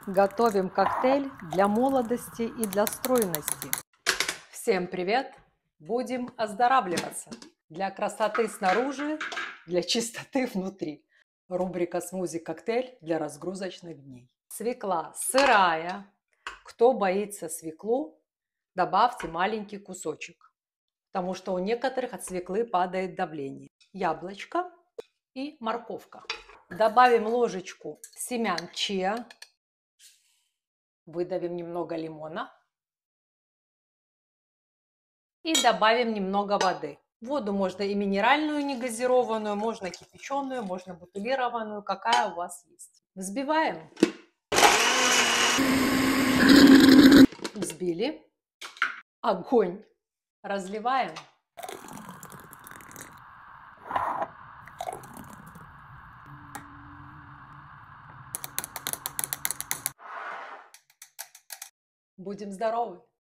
Готовим коктейль для молодости и для стройности. Всем привет! Будем оздоравливаться. Для красоты снаружи, для чистоты внутри. Рубрика «Смузи-коктейль» для разгрузочных дней. Свекла сырая. Кто боится свеклу, добавьте маленький кусочек, потому что у некоторых от свеклы падает давление. Яблочко и морковка. Добавим ложечку семян чиа. Выдавим немного лимона и добавим немного воды. Воду можно и минеральную, не газированную, можно кипяченую, можно бутилированную, какая у вас есть. Взбиваем. Взбили. Огонь. Разливаем. Будем здоровы!